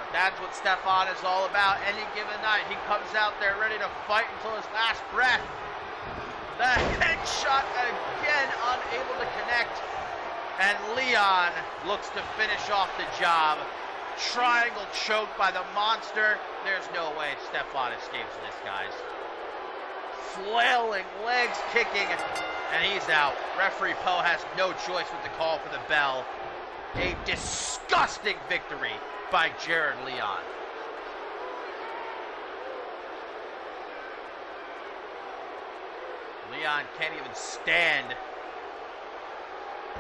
A: But that's what Stefan is all about. Any given night, he comes out there ready to fight until his last breath. The headshot again unable to connect. And Leon looks to finish off the job. Triangle choked by the monster. There's no way Stefan escapes this, guys. Flailing, legs kicking, and he's out. Referee Poe has no choice but to call for the bell. A disgusting victory by Jared Leon. Leon can't even stand.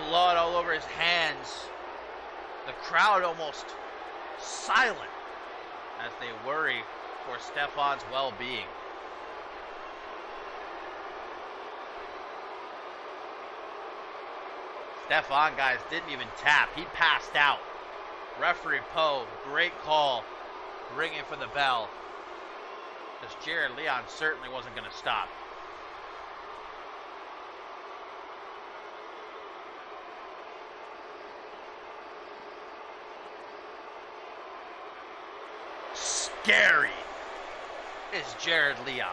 A: Blood all over his hands. The crowd almost silent as they worry for Stefan's well-being. Stefan, guys, didn't even tap. He passed out. Referee Poe, great call, ringing for the bell. Because Jared Leon certainly wasn't going to stop. Scary is Jared Leon.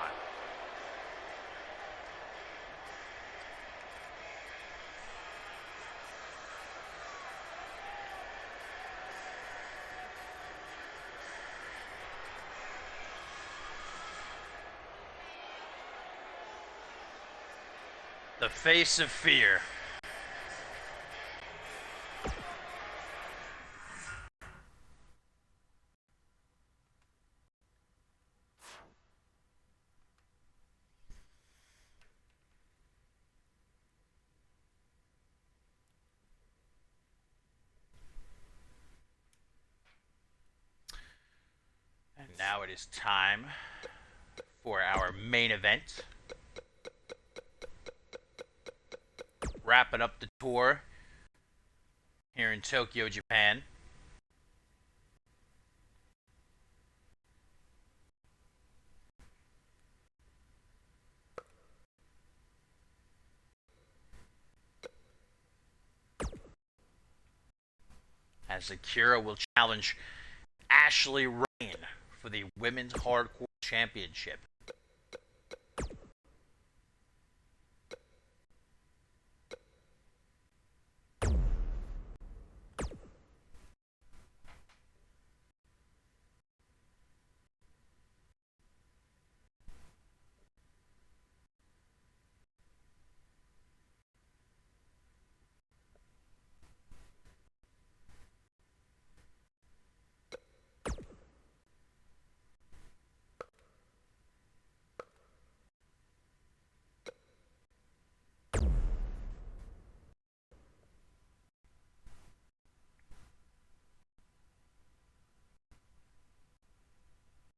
A: The face of fear. And now it is time for our main event. Wrapping up the tour here in Tokyo, Japan. As Akira will challenge Ashley Rain for the Women's Hardcore Championship.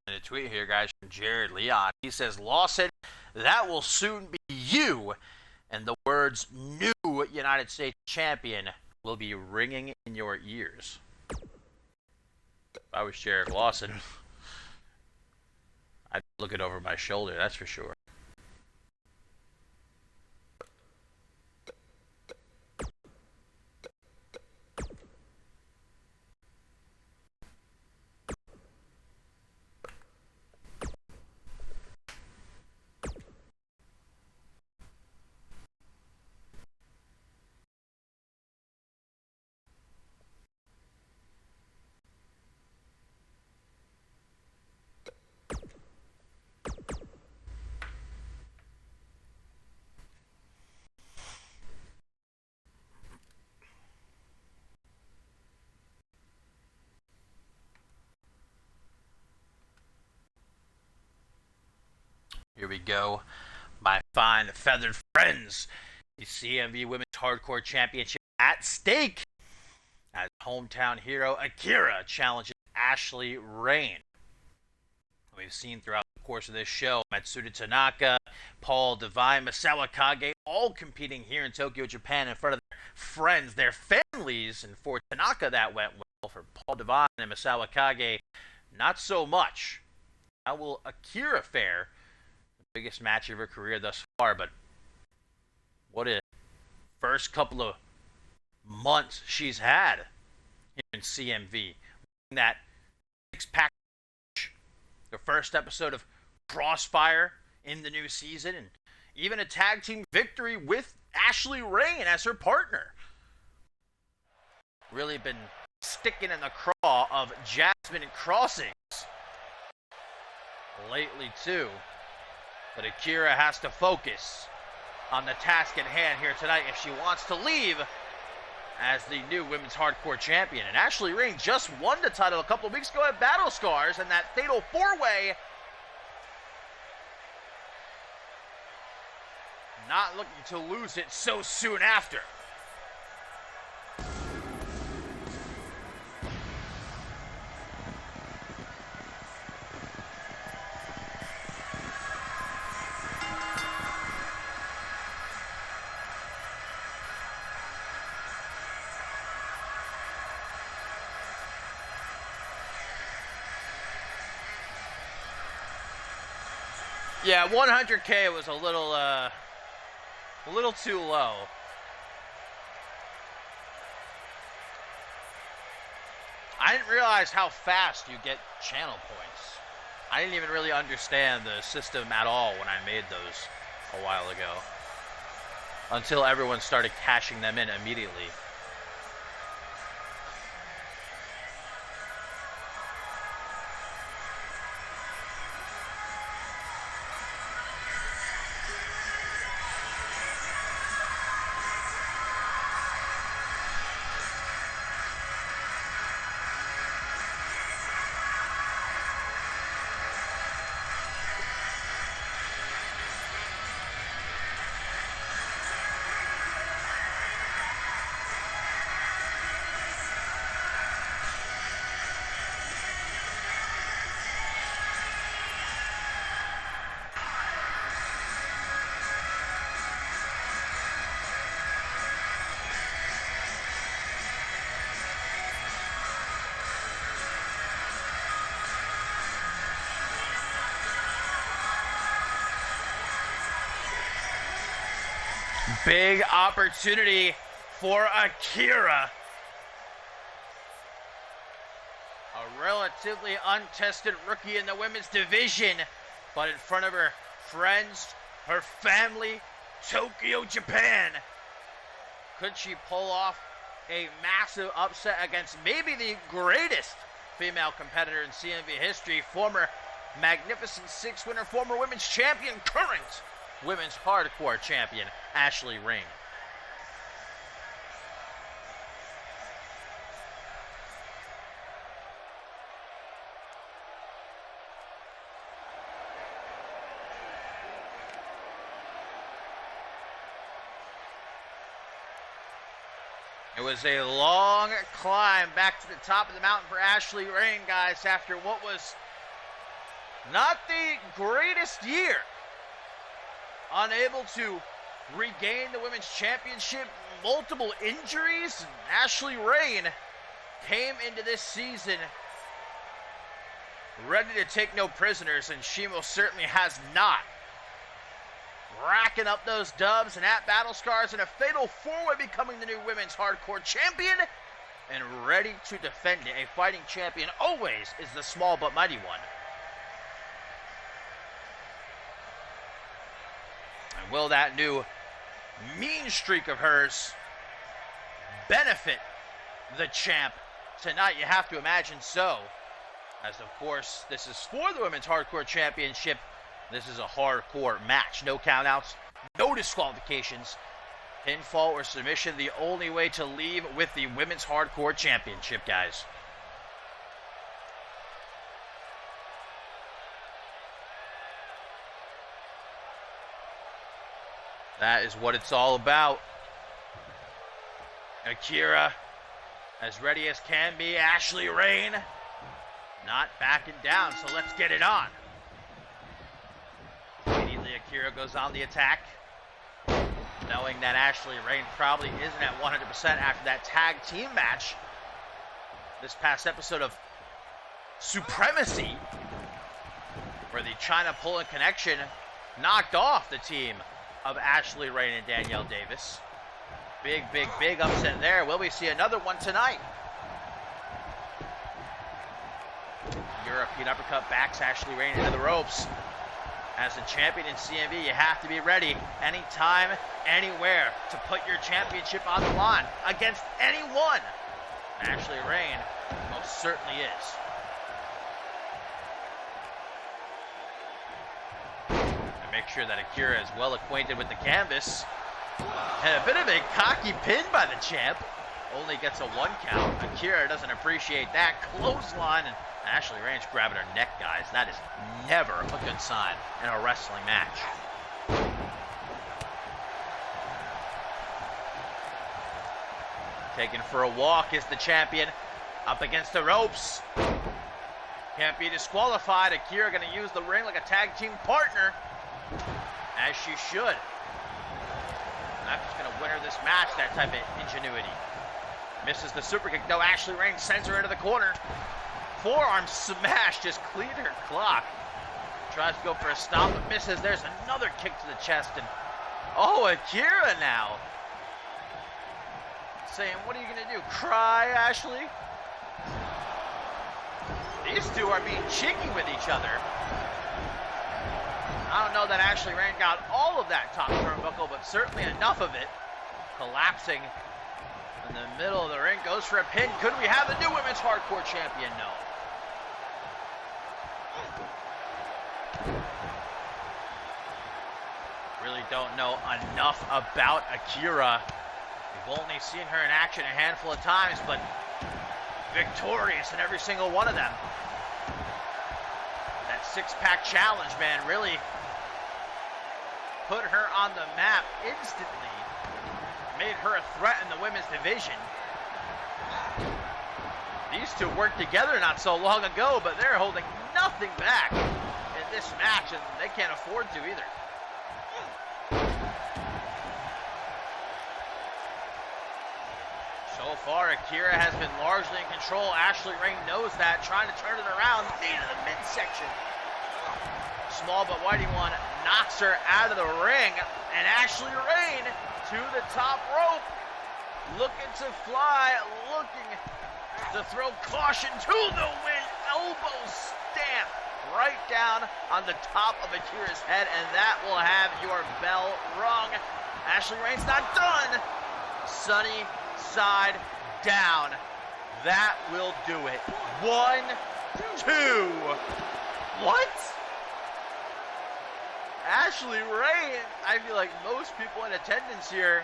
A: A tweet here, guys, from Jared Leon. He says, Lawson, that will soon be you, and the words new United States champion will be ringing in your ears. If I was Jared Lawson, I'd look it over my shoulder, that's for sure. Here we go, my fine feathered friends. The CMV Women's Hardcore Championship at stake as hometown hero Akira challenges Ashley Rain. We've seen throughout the course of this show Matsuda Tanaka, Paul Devine, Misawa Kage, all competing here in Tokyo, Japan in front of their friends, their families, and for Tanaka that went well. For Paul Devine and Misawa Kage, not so much. How will Akira fare? Biggest match of her career thus far, but what a first couple of months she's had here in CMV. That six-pack, the first episode of Crossfire in the new season, and even a tag team victory with Ashley Rain as her partner. really been sticking in the craw of Jasmine Crossings lately too. But Akira has to focus on the task at hand here tonight if she wants to leave as the new women's hardcore champion. And Ashley Rain just won the title a couple of weeks ago at Battle Scars, and that fatal four-way. Not looking to lose it so soon after. Yeah, 100K was a little too low. I didn't realize how fast you get channel points. I didn't even really understand the system at all when I made those a while ago. Until everyone started cashing them in immediately. Big opportunity for Akira. A relatively untested rookie in the women's division, but in front of her friends, her family, Tokyo, Japan. Could she pull off a massive upset against maybe the greatest female competitor in CMV history, former Magnificent Six winner, former women's champion, current women's hardcore champion, Ashley Rain. It was a long climb back to the top of the mountain for Ashley Rain, guys, after what was not the greatest year. Unable to regain the women's championship, multiple injuries. Ashley Rain came into this season ready to take no prisoners, and she most certainly has not. Racking up those dubs and at Battle Scars in a fatal four-way, becoming the new women's hardcore champion and ready to defend it. A fighting champion always is the small but mighty one. And will that new mean streak of hers benefit the champ tonight? You have to imagine so. As of course, this is for the Women's Hardcore Championship. This is a hardcore match. No countouts, no disqualifications. Pinfall or submission, the only way to leave with the Women's Hardcore Championship, guys. That is what it's all about. Akira, as ready as can be. Ashley Rain, not backing down, so let's get it on. Immediately, Akira goes on the attack, knowing that Ashley Rain probably isn't at 100% after that tag team match this past episode of Supremacy, where the China Poland Connection knocked off the team of Ashley Rain and Danielle Davis. Big, big, big upset there. Will we see another one tonight? European uppercut backs Ashley Rain into the ropes. As the champion in CMV, you have to be ready anytime, anywhere to put your championship on the line against anyone. Ashley Rain most certainly is. And make sure that Akira is well acquainted with the canvas. And a bit of a cocky pin by the champ. Only gets a 1 count. Akira doesn't appreciate that. Clothesline, and Ashley Rain's grabbing her neck, guys. That is never a good sign in a wrestling match. Taken for a walk is the champion. Up against the ropes. Can't be disqualified. Akira going to use the ring like a tag team partner. As she should. Not just going to win her this match, that type of ingenuity. Misses the super kick, though. Ashley Rain sends her into the corner. Forearm smash, just cleared her clock. Tries to go for a stomp, but misses. There's another kick to the chest, and oh, Akira now. Saying, what are you going to do? Cry, Ashley? These two are being cheeky with each other. I don't know that Ashley Rain got all of that top turnbuckle, but certainly enough of it. Collapsing in the middle of the ring, goes for a pin. Could we have the new women's hardcore champion? No. Really don't know enough about Akira. We've only seen her in action a handful of times, but victorious in every single one of them. That 6-pack challenge, man, really put her on the map instantly. Made her a threat in the women's division. These two worked together not so long ago, but they're holding nothing back in this match, and they can't afford to either. So far, Akira has been largely in control. Ashley Rain knows that, trying to turn it around. Knee to the midsection. Small but mighty one knocks her out of the ring, and Ashley Rain to the top rope, looking to fly, looking to throw caution to the wind. Elbow stamp right down on the top of Akira's head, and that will have your bell rung. Ashley Rain's not done. Sunny side down. That will do it. 1, 2. What? Ashley Rain, I feel like most people in attendance here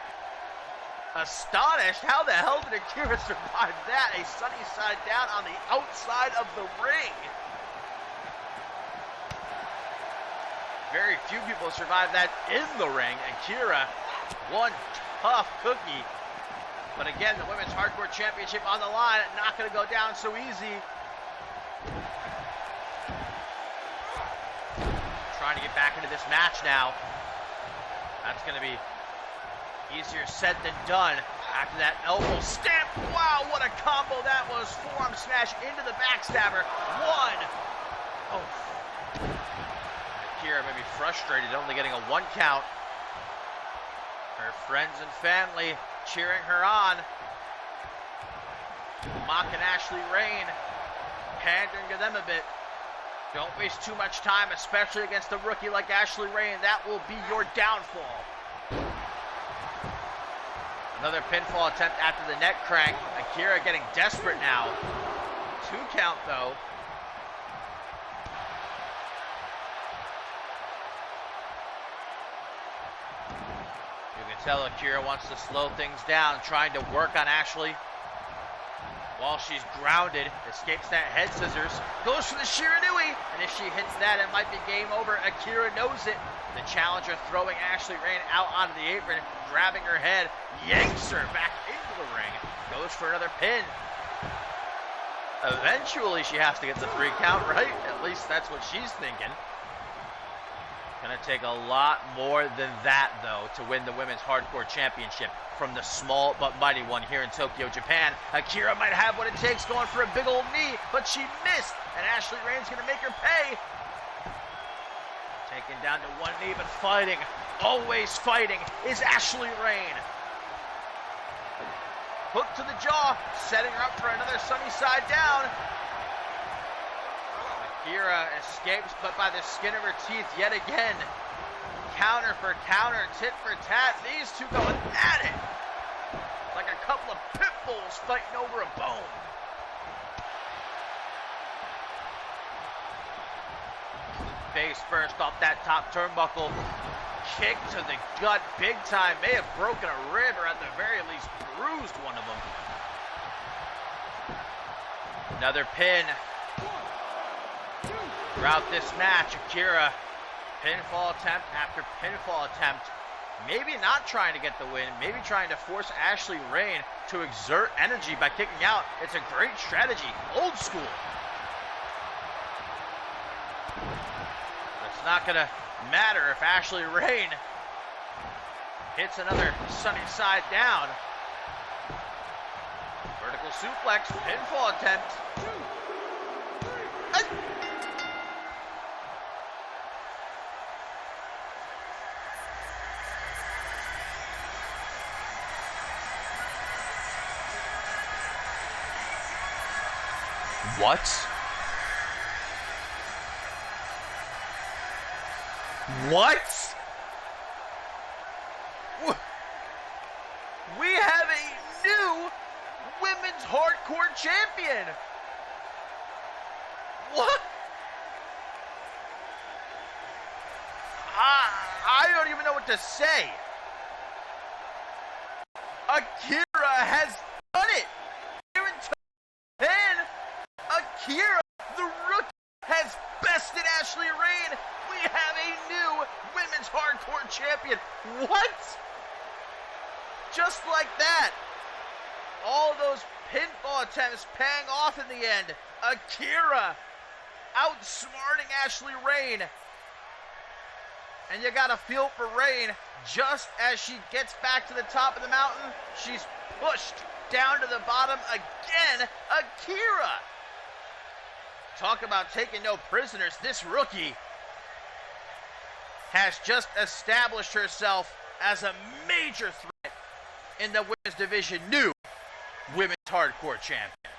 A: astonished. How the hell did Akira survive that? A sunny side down on the outside of the ring. Very few people survive that in the ring. Akira, one tough cookie. But again, the Women's Hardcore Championship on the line, not going to go down so easy. Trying to get back into this match now. That's going to be easier said than done. After that elbow stamp, wow, what a combo that was. Forearm smash into the backstabber. 1. Oh. Akira may be frustrated, only getting a 1 count. Her friends and family cheering her on. Mocking Ashley Rain. Pandering to them a bit. Don't waste too much time, especially against a rookie like Ashley Rain. That will be your downfall. Another pinfall attempt after the neck crank. Akira getting desperate now. 2 count though. You can tell Akira wants to slow things down, trying to work on Ashley. While she's grounded, escapes that head scissors, goes for the Shiranui, and if she hits that, it might be game over. Akira knows it. The challenger throwing Ashley Rain out onto the apron, grabbing her head, yanks her back into the ring, goes for another pin. Eventually, she has to get the 3 count, right? At least that's what she's thinking. Gonna take a lot more than that, though, to win the Women's Hardcore Championship from the small but mighty one here in Tokyo, Japan. Akira might have what it takes, going for a big old knee, but she missed, and Ashley Rain's gonna make her pay. Taken down to 1 knee, but fighting, always fighting, is Ashley Rain. Hook to the jaw, setting her up for another sunny side down. Akira escapes, but by the skin of her teeth yet again. Counter for counter, tit for tat. These two going at it. Like a couple of pit bulls fighting over a bone. Face first off that top turnbuckle. Kick to the gut big time. May have broken a rib or at the very least bruised one of them. Another pin. Throughout this match, Akira, pinfall attempt after pinfall attempt. Maybe not trying to get the win, maybe trying to force Ashley Rain to exert energy by kicking out. It's a great strategy, old school. It's not gonna matter if Ashley Rain hits another sunny side down. Vertical suplex, pinfall attempt. What? What? We have a new women's hardcore champion. What? I don't even know what to say. Akira has done it. Here in 10, Akira, the rookie, has bested Ashley Rain. We have a new women's hardcore champion. What? Just like that. All those pinfall attempts paying off in the end. Akira outsmarting Ashley Rain. And you got to feel for Rain. Just as she gets back to the top of the mountain, she's pushed down to the bottom again. Akira. Talk about taking no prisoners. This rookie has just established herself as a major threat in the women's division. New women's hardcore champion.